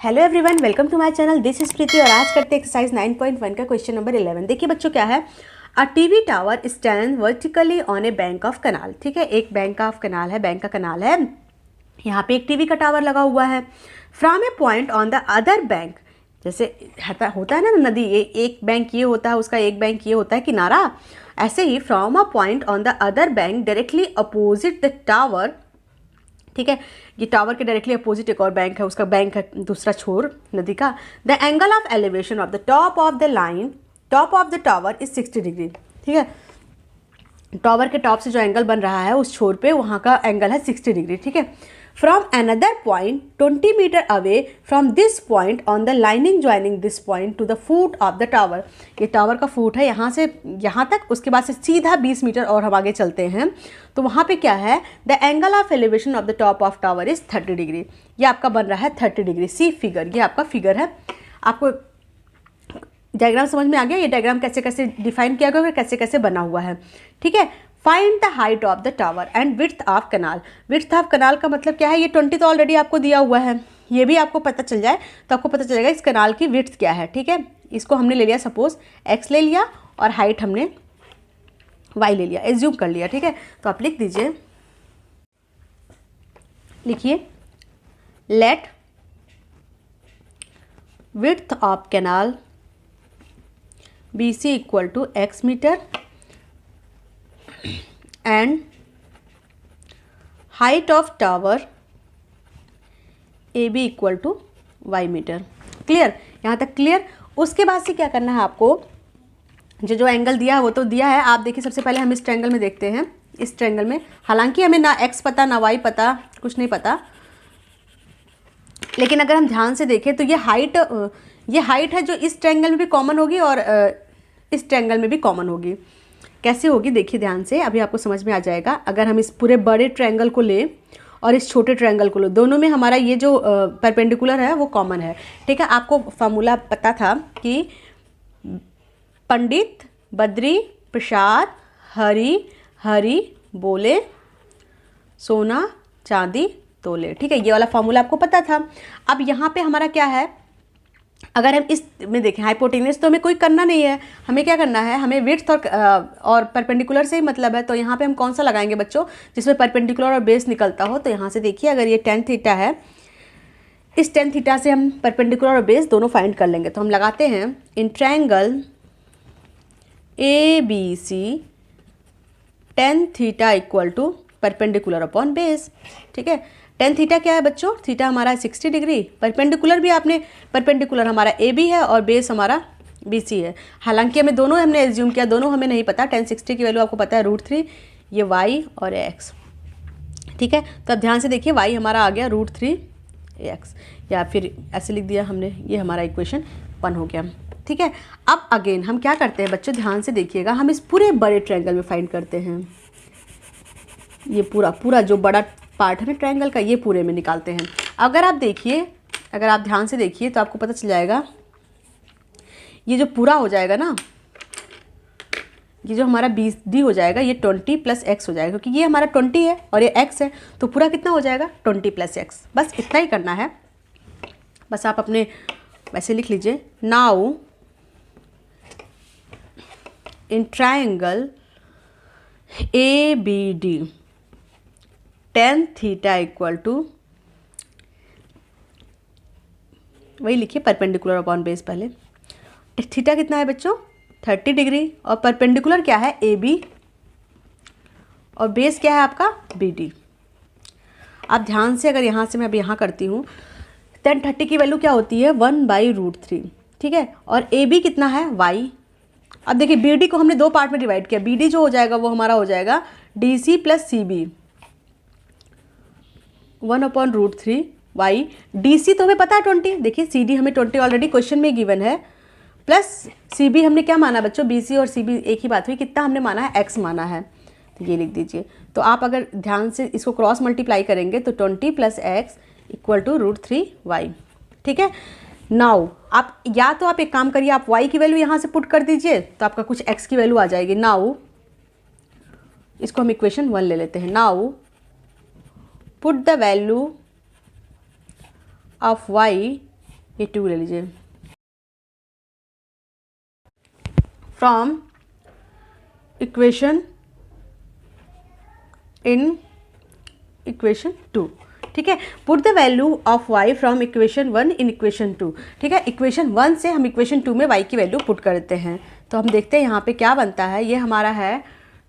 Hello everyone, welcome to my channel. This is Preeti और आज करते हैं एक्सरसाइज 9.1 का क्वेश्चन नंबर 11। देखिए बच्चों क्या है, a TV tower stand vertically on a bank of canal. ठीक है, एक बैंक ऑफ कनाल है, बैंक का कनाल है, यहाँ पे एक टीवी का टावर लगा हुआ है। From A point on the other bank, जैसे होता है ना नदी, ये एक बैंक ये होता है, उसका एक बैंक ये होता है किनारा, ऐसे ही from a point on the other bank directly opposite the tower. ठीक है, ये टावर के डायरेक्टली अपोजिट एक और बैंक है, उसका बैंक है दूसरा छोर नदी का। The angle of elevation of the top of the line, top of the tower is 60 degree. ठीक है, टावर के टॉप से जो एंगल बन रहा है उस छोर पे, वहाँ का एंगल है 60 डिग्री। ठीक है, from another point 20 metre away from this point on the lining joining this point to the foot of the tower. ये टावर का फुट है यहाँ से यहाँ तक, उसके बाद से सीधा 20 मीटर और हम आगे चलते हैं तो वहाँ पे क्या है, the angle of elevation of the top of tower is 30 degree. ये आपका बन रहा है 30 डिग्री। सी फिगर, ये आपका फिगर है। आपको डायग्राम समझ में आ गया, ये डायग्राम कैसे कैसे डिफाइन किया गया और कैसे कैसे बना हुआ है। ठीक है, find the height of the tower and width of canal. Width of canal का मतलब क्या है, ये 20 तो ऑलरेडी आपको दिया हुआ है, ये भी आपको पता चल जाए तो आपको पता चलेगा इस कनाल की विड्थ क्या है। ठीक है, इसको हमने ले लिया, सपोज x ले लिया और हाइट हमने y ले लिया, एज्यूम कर लिया। ठीक है, तो आप लिख दीजिए, लिखिए let width of canal BC equal to x metre and height of tower AB equal to y metre. Clear, यहाँ तक क्लियर। उसके बाद से क्या करना है आपको, जो एंगल दिया है वो तो दिया है। आप देखिए, सबसे पहले हम इस ट्रायंगल में देखते हैं। इस ट्रायंगल में हालांकि हमें ना x पता ना y पता, कुछ नहीं पता, लेकिन अगर हम ध्यान से देखें तो ये हाइट है जो इस ट्रायंगल में भी कॉमन होगी और इस ट्रायंगल में भी कॉमन होगी। कैसे होगी देखिए ध्यान से, अभी आपको समझ में आ जाएगा। अगर हम इस पूरे बड़े ट्रायंगल को लें और इस छोटे ट्रायंगल को लें, दोनों में हमारा ये जो परपेंडिकुलर है वो कॉमन है। ठीक है, आपको फार्मूला पता था कि पंडित बद्री प्रसाद हरी बोले सोना चांदी तोले। ठीक है, ये वाला फार्मूला आपको पता था। अब यहाँ पे हमारा क्या है, अगर हम इस में देखें हाइपोटेन्यूस, तो हमें कोई करना नहीं है। हमें क्या करना है, हमें विड्थ और परपेंडिकुलर से ही मतलब है। तो यहाँ पे हम कौन सा लगाएंगे बच्चों, जिसमें परपेंडिकुलर और बेस निकलता हो। तो यहाँ से देखिए, अगर ये tan थीटा है, इस tan थीटा से हम परपेंडिकुलर और बेस दोनों फाइंड कर लेंगे। तो हम लगाते हैं in triangle ABC tan theta equal to perpendicular upon base. ठीक है, tan थीटा क्या है बच्चों, थीटा हमारा है 60 डिग्री, परपेंडिकुलर भी आपने, परपेंडिकुलर हमारा AB है और बेस हमारा BC है। हालांकि हमें दोनों हमने एज्यूम किया, दोनों हमें नहीं पता। tan 60 की वैल्यू आपको पता है √3, ये y और x। ठीक है, तो अब ध्यान से देखिए, y हमारा आ गया √3x, या फिर ऐसे लिख दिया हमने, ये हमारा इक्वेशन 1 हो गया। ठीक है, अब अगेन हम क्या करते हैं बच्चों, ध्यान से देखिएगा, हम इस पूरे बड़े ट्रायंगल में फाइंड करते हैं। ये पूरा जो बड़ा पार्ट है ना ट्रायंगल का, ये पूरे में निकालते हैं। अगर आप देखिए, अगर आप ध्यान से देखिए तो आपको पता चल जाएगा, ये जो पूरा हो जाएगा ना, ये जो हमारा BD हो जाएगा, ये 20 + x हो जाएगा, क्योंकि ये हमारा 20 है और ये x है, तो पूरा कितना हो जाएगा 20 + x। बस इतना ही करना है, बस आप अपने वैसे लिख लीजिए। Now in triangle ABD tan theta equal to, वही लिखिए परपेंडिकुलर अपॉन बेस। पहले थीटा कितना है बच्चों 30 डिग्री, और परपेंडिकुलर क्या है AB, और बेस क्या है आपका BD। आप ध्यान से, अगर यहाँ से मैं अब यहाँ करती हूँ, tan 30 की वैल्यू क्या होती है 1/√3। ठीक है, और AB कितना है y। अब देखिए BD को हमने दो पार्ट में डिवाइड किया, BD जो हो जाएगा वो हमारा हो जाएगा DC + CB 1/√3 y। DC तो हमें पता है 20, देखिए CD हमें 20 ऑलरेडी क्वेश्चन में गिवन है, प्लस CB हमने क्या माना बच्चों, BC और CB एक ही बात हुई, कितना हमने माना है x माना है, तो ये लिख दीजिए। तो आप अगर ध्यान से इसको क्रॉस मल्टीप्लाई करेंगे तो 20 + x इक्वल टू √3y। ठीक है, नाउ आप या तो आप एक काम करिए, आप y की वैल्यू यहाँ से पुट कर दीजिए तो आपका कुछ x की वैल्यू आ जाएगी। नाउ इसको हम इक्वेशन 1 ले लेते हैं। Now put the value of y ये 2 ले लीजिए। फ्रॉम इक्वेशन इन इक्वेशन 2, ठीक है। Put the value of y from equation 1 in equation 2, ठीक है। इक्वेशन 1 से हम इक्वेशन 2 में y की वैल्यू पुट करते हैं। तो हम देखते हैं यहाँ पे क्या बनता है। ये हमारा है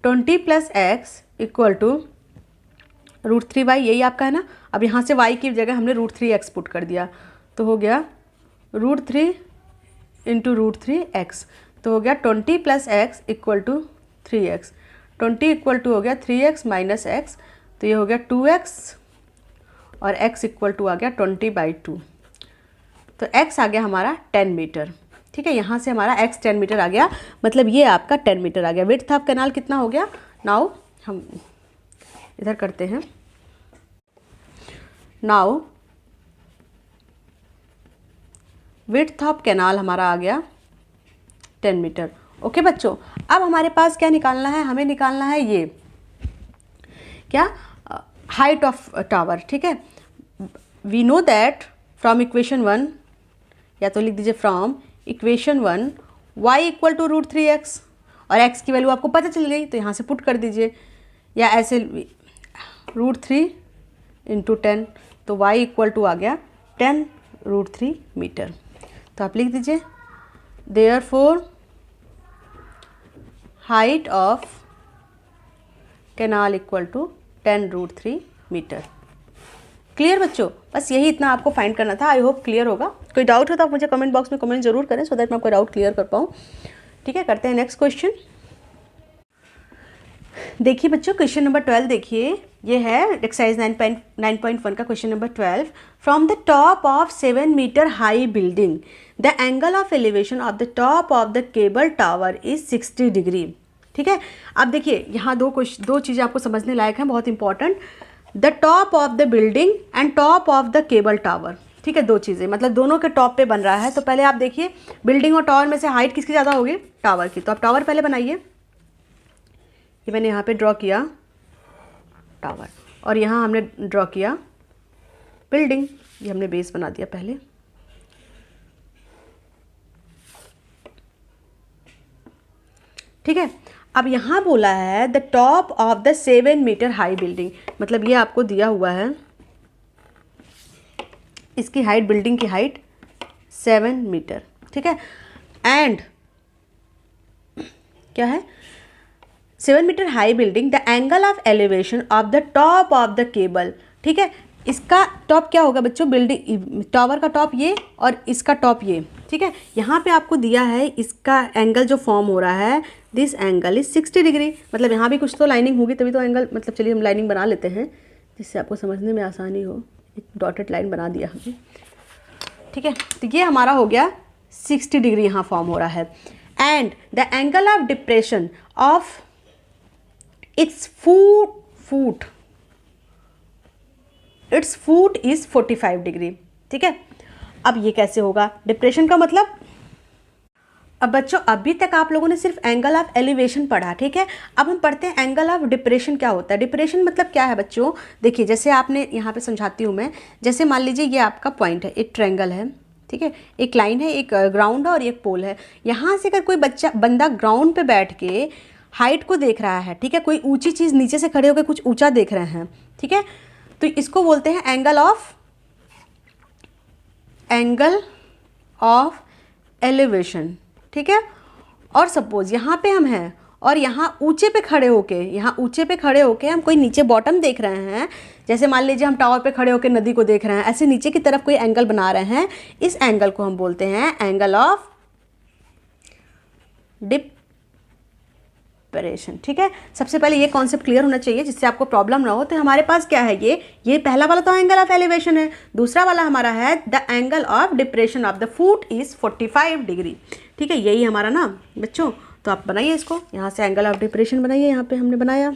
20 + x इक्वल टू √3y, यही आपका है ना। अब यहाँ से y की जगह हमने √3x पुट कर दिया, तो हो गया √3 × √3x, तो हो गया 20 + x equal to 3x। 20 equal to हो गया 3x - x, तो ये हो गया 2x और x इक्वल टू आ गया 20/2। तो x आ गया हमारा 10 मीटर, ठीक है। यहाँ से हमारा x 10 मीटर आ गया, मतलब ये आपका 10 मीटर आ गया। विड्थ ऑफ कैनाल कितना हो गया। नाउ हम इधर करते हैं। नाउ विड्थ ऑफ कैनाल हमारा आ गया 10 मीटर। ओके बच्चों, अब हमारे पास क्या निकालना है, हमें निकालना है ये क्या, हाइट ऑफ टावर, ठीक है। We know that from equation 1, या तो लिख दीजिए from equation 1 y equal to √3x, और x की वैल्यू आपको पता चल गई तो यहाँ से पुट कर दीजिए, या ऐसे √3 × 10, तो y इक्वल टू आ गया 10√3 मीटर। तो आप लिख दीजिए therefore height of canal equal to 10√3 metre. Clear बच्चों, बस यही इतना आपको फाइंड करना था। आई होप क्लियर होगा। कोई डाउट हो तो आप मुझे कमेंट बॉक्स में कमेंट जरूर करें, सो दैट मैं आपको डाउट क्लियर कर पाऊँ, ठीक है। करते हैं नेक्स्ट क्वेश्चन। देखिए बच्चों, क्वेश्चन नंबर 12 देखिए, ये है एक्सरसाइज 9.1 का question number 12। From the top of 7 metre high building the angle of elevation of the top of the cable tower is 60 degree, ठीक है। अब देखिए यहाँ दो चीज़ें आपको समझने लायक हैं, बहुत important. The top of the building and top of the cable tower, ठीक है। दो चीज़ें, मतलब दोनों के टॉप पे बन रहा है। तो पहले आप देखिए बिल्डिंग और टावर में से हाइट किसकी ज़्यादा होगी, टावर की। तो आप टावर पहले बनाइए। ये मैंने यहाँ पे ड्रॉ किया टावर, और यहाँ हमने ड्रॉ किया बिल्डिंग। ये हमने बेस बना दिया पहले। ठीक है। अब यहाँ बोला है the top of the 7 metre high building, मतलब ये आपको दिया हुआ है, इसकी हाइट, बिल्डिंग की हाइट 7 मीटर, ठीक है। एंड क्या है, 7 metre high building the angle of elevation of the top of the cable, ठीक है। इसका टॉप क्या होगा बच्चों, बिल्डिंग टावर का टॉप ये और इसका टॉप ये, ठीक है। यहाँ पे आपको दिया है इसका एंगल जो फॉर्म हो रहा है, दिस एंगल इज 60 डिग्री, मतलब यहाँ भी कुछ तो लाइनिंग होगी तभी तो एंगल, मतलब चलिए हम लाइनिंग बना लेते हैं जिससे आपको समझने में आसानी हो। एक डॉटेड लाइन बना दिया हमने, ठीक है। तो ये हमारा हो गया 60 डिग्री यहाँ फॉर्म हो रहा है। And the angle of depression of its foot is 45 degree, ठीक है। अब ये कैसे होगा, डिप्रेशन का मतलब, अब बच्चों अभी तक आप लोगों ने सिर्फ एंगल ऑफ एलिवेशन पढ़ा, ठीक है। अब हम पढ़ते हैं एंगल ऑफ डिप्रेशन क्या होता है। डिप्रेशन मतलब क्या है बच्चों, देखिए जैसे आपने यहाँ पे समझाती हूँ मैं। जैसे मान लीजिए ये आपका पॉइंट है, एक ट्रायंगल है, ठीक है, एक लाइन है, एक ग्राउंड है और एक पोल है। यहाँ से अगर कोई बंदा ग्राउंड पे बैठ के हाइट को देख रहा है, ठीक है, कोई ऊंची चीज़ नीचे से खड़े होकर कुछ ऊंचा देख रहे हैं, ठीक है, तो इसको बोलते हैं एंगल ऑफ एलिवेशन, ठीक है। और सपोज यहाँ पे हम हैं और यहाँ ऊंचे पे खड़े होके हम कोई नीचे बॉटम देख रहे हैं। जैसे मान लीजिए हम टावर पे खड़े होकर नदी को देख रहे हैं, ऐसे नीचे की तरफ कोई एंगल बना रहे हैं, इस एंगल को हम बोलते हैं एंगल ऑफ डिप्रेशन, ठीक है। सबसे पहले ये कॉन्सेप्ट क्लियर होना चाहिए जिससे आपको प्रॉब्लम ना हो। तो हमारे पास क्या है, ये पहला वाला तो एंगल ऑफ एलिवेशन है, दूसरा वाला हमारा है the angle of depression of the foot is 45 degree, ठीक है। यही हमारा ना बच्चों, तो आप बनाइए इसको, यहाँ से एंगल ऑफ डिप्रेशन बनाइए। यहाँ पे हमने बनाया,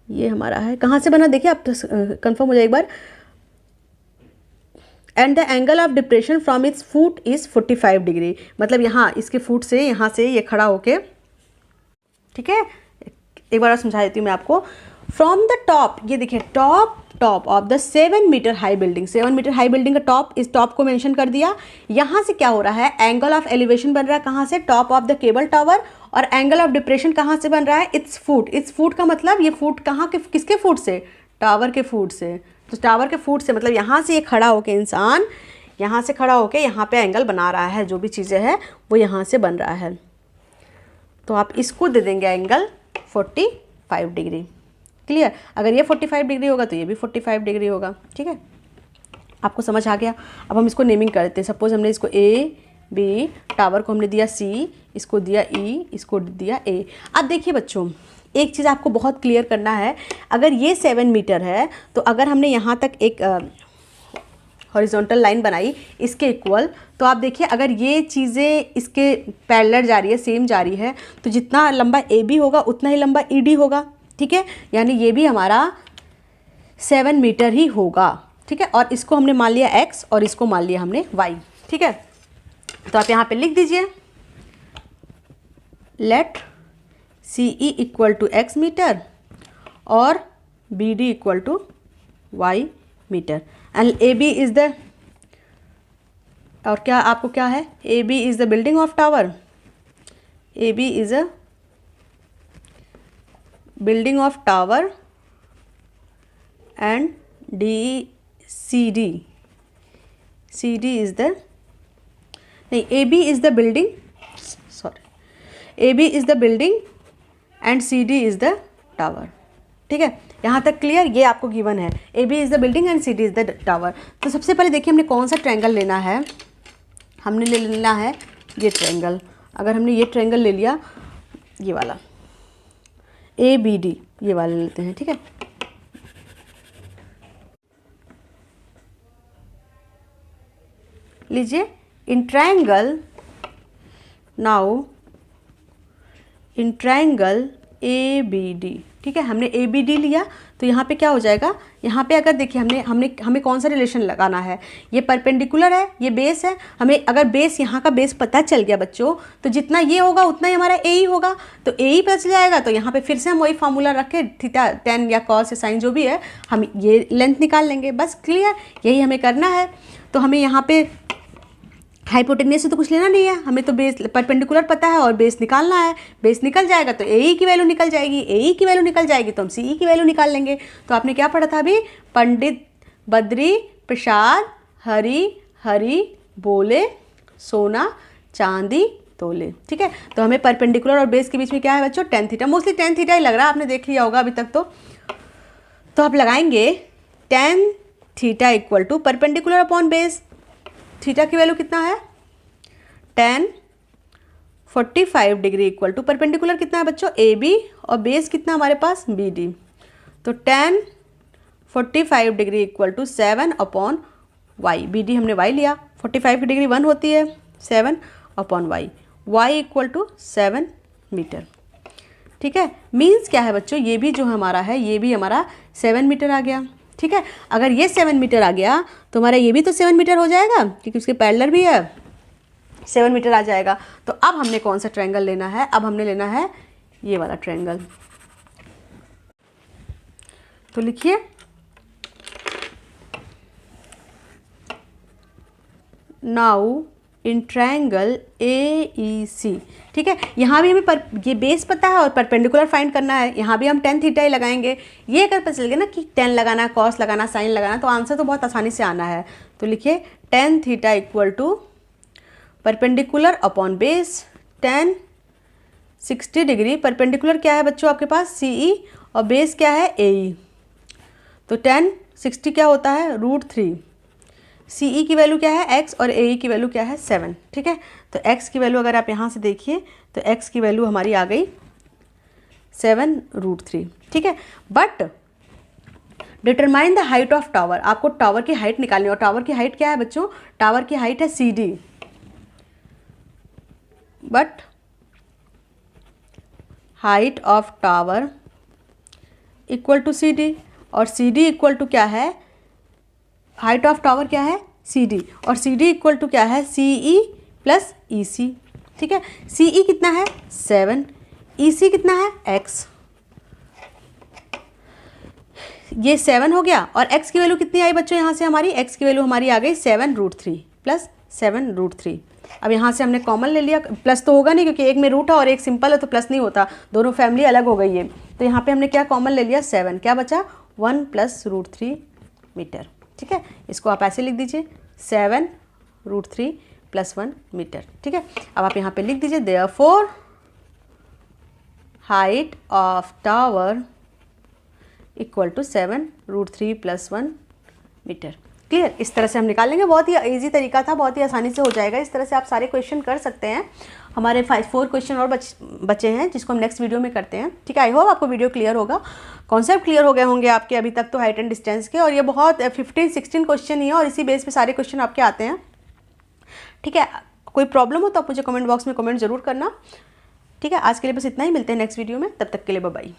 ये हमारा है, कहाँ से बना देखिए आप कंफर्म हो जाए एक बार। And the angle of depression from its foot is 45 degree, मतलब यहाँ इसके फुट से, यहाँ से ये खड़ा होके, ठीक है। एक बार समझा देती हूँ मैं आपको। फ्रॉम द टॉप, ये देखिए top top of the 7 metre high building. 7 metre high building का टॉप, इस टॉप को मेंशन कर दिया। यहाँ से क्या हो रहा है, एंगल ऑफ एलिवेशन बन रहा है कहाँ से, top of the cable tower, और एंगल ऑफ डिप्रेशन कहाँ से बन रहा है, इट्स फुट। इट्स फुट का मतलब ये फुट कहाँ के, किसके फुट से, टावर के फुट से। तो टावर के फुट से मतलब यहाँ से ये खड़ा होके इंसान यहाँ से खड़ा होके यहाँ पे एंगल बना रहा है, जो भी चीज़ें हैं वो यहाँ से बन रहा है। तो आप इसको दे देंगे एंगल 45 डिग्री। क्लियर, अगर ये 45 डिग्री होगा तो ये भी 45 डिग्री होगा। ठीक है, आपको समझ आ गया। अब हम इसको नेमिंग करते हैं। सपोज हमने इसको ए बी, टावर को हमने दिया सी, इसको दिया ई, इसको दिया ए। अब देखिए बच्चों, एक चीज़ आपको बहुत क्लियर करना है, अगर ये 7 मीटर है तो अगर हमने यहाँ तक एक हॉरिजॉन्टल लाइन बनाई इसके इक्वल, तो आप देखिए अगर ये चीज़ें इसके पैरेलल जा रही है, सेम जा रही है, तो जितना लंबा ए बी होगा उतना ही लंबा ई डी होगा। ठीक है, यानी ये भी हमारा 7 मीटर ही होगा। ठीक है, और इसको हमने मान लिया x और इसको मान लिया हमने y। ठीक है, तो आप यहाँ पे लिख दीजिए, let C E equal to x metre और B D equal to y metre, and A B is the, और क्या आपको क्या है, A B is the building of tower, A B is a building of tower and CD is the, नहीं, AB is the building, sorry, AB is the building and CD is the tower। ठीक है, यहाँ तक clear, ये आपको given है, AB is the building and CD is the tower। तो सबसे पहले देखिए हमने कौन सा ट्रायंगल लेना है, हमने ले लेना है ये ट्रायंगल। अगर हमने ये ट्रायंगल ले लिया, ये वाला ए बी डी, ये वाले लेते हैं। ठीक है, लीजिए, in triangle, now in triangle A B D. ठीक है, हमने ए बी डी लिया, तो यहाँ पे क्या हो जाएगा, यहाँ पे अगर देखिए हमें कौन सा रिलेशन लगाना है, ये परपेंडिकुलर है, ये बेस है। हमें अगर बेस, यहाँ का बेस पता चल गया बच्चों, तो जितना ये होगा उतना ही हमारा ए ही होगा, तो ए ही पता चल जाएगा। तो यहाँ पे फिर से हम वही फार्मूला रख के थीटा टेन या कॉस या साइन जो भी है, हम ये लेंथ निकाल लेंगे। बस क्लियर, यही हमें करना है। तो हमें यहाँ पे हाइपोटेन्यूज से तो कुछ लेना नहीं है, हमें तो बेस परपेंडिकुलर पता है और बेस निकालना है। बेस निकल जाएगा तो ए की वैल्यू निकल जाएगी, ए की वैल्यू निकल जाएगी तो हम सी की वैल्यू निकाल लेंगे। तो आपने क्या पढ़ा था अभी, पंडित बद्री प्रसाद हरी हरी बोले सोना चांदी तोले। ठीक है, तो हमें परपेंडिकुलर और बेस के बीच में क्या है बच्चों, tan theta. Mostly tan theta ही लग रहा है, आपने देख लिया होगा अभी तक। तो आप लगाएंगे tan theta equal to perpendicular upon base, theta की वैल्यू कितना है, tan 45 degree equal to perpendicular कितना है बच्चों, ए बी, और बेस कितना हमारे पास, बी डी। तो tan 45 degree equal to 7 upon Y, B D हमने वाई लिया, 45 की डिग्री 1 होती है, 7 upon Y, Y equal to 7 metre. ठीक है, मीन्स क्या है बच्चों, ये भी जो हमारा है ये भी हमारा 7 मीटर आ गया। ठीक है, अगर ये 7 मीटर आ गया तो हमारा ये भी तो 7 मीटर हो जाएगा, क्योंकि उसके पैरेलल भी है, 7 मीटर आ जाएगा। तो अब हमने कौन सा ट्रायंगल लेना है, अब हमने लेना है ये वाला ट्रायंगल। तो लिखिए, नाउ इन ट्रायंगल ए ई सी। ठीक है, यहाँ भी हमें ये बेस पता है और परपेंडिकुलर फाइंड करना है, यहाँ भी हम टेन थीटा ही लगाएंगे। ये अगर पता चल गया ना कि टेन लगाना, कॉस लगाना, साइन लगाना, तो आंसर तो बहुत आसानी से आना है। तो लिखिए tan theta equal to perpendicular upon base tan 60 degree. Perpendicular क्या है बच्चों आपके पास, सी ई, और बेस क्या है, ए ई। तो टेन 60 क्या होता है, √3। सी ई की वैल्यू क्या है, x, और ए ई की वैल्यू क्या है, 7। ठीक है, तो x की वैल्यू अगर आप यहाँ से देखिए तो x की वैल्यू हमारी आ गई 7√3। ठीक है, but determine the height of tower, आपको टावर की हाइट निकालनी है। और टावर की हाइट क्या है बच्चों, टावर की हाइट है C D, but height of tower equal to C D, और सी डी इक्वल टू क्या है, हाइट ऑफ टावर क्या है, सी डी, और सी डी इक्वल टू क्या है, सी ई प्लस ई सी। ठीक है, सी ई कितना है, 7, ई सी कितना है, x। ये 7 हो गया और x की वैल्यू कितनी आई बच्चों यहाँ से हमारी, x की वैल्यू हमारी आ गई 7√3 प्लस 7√3। अब यहाँ से हमने कॉमन ले लिया, प्लस तो होगा नहीं क्योंकि एक में रूट है और एक सिंपल है तो प्लस नहीं होता, दोनों फैमिली अलग हो गई है। तो यहाँ पे हमने क्या कॉमन ले लिया 7, क्या बचा 1 + √3 मीटर। ठीक है, इसको आप ऐसे लिख दीजिए 7√3 + 1 मीटर। ठीक है, अब आप यहाँ पे लिख दीजिए therefore height of tower equal to 7√3 + 1 metre. Clear, इस तरह से हम निकालेंगे। बहुत ही इजी तरीका था, बहुत ही आसानी से हो जाएगा। इस तरह से आप सारे क्वेश्चन कर सकते हैं। हमारे 4 क्वेश्चन और बचे हैं जिसको हम नेक्स्ट वीडियो में करते हैं। ठीक है, आई होप आपको वीडियो क्लियर होगा, कॉन्सेप्ट क्लियर हो गए होंगे आपके अभी तक तो हाइट एंड डिस्टेंस के। और ये बहुत 15-16 क्वेश्चन ही है और इसी बेस पे सारे क्वेश्चन आपके आते हैं। ठीक है, कोई प्रॉब्लम हो तो आप मुझे कमेंट बॉक्स में कमेंट जरूर करना। ठीक है, आज के लिए बस इतना ही, मिलते हैं नेक्स्ट वीडियो में, तब तक के लिए बाय बाय।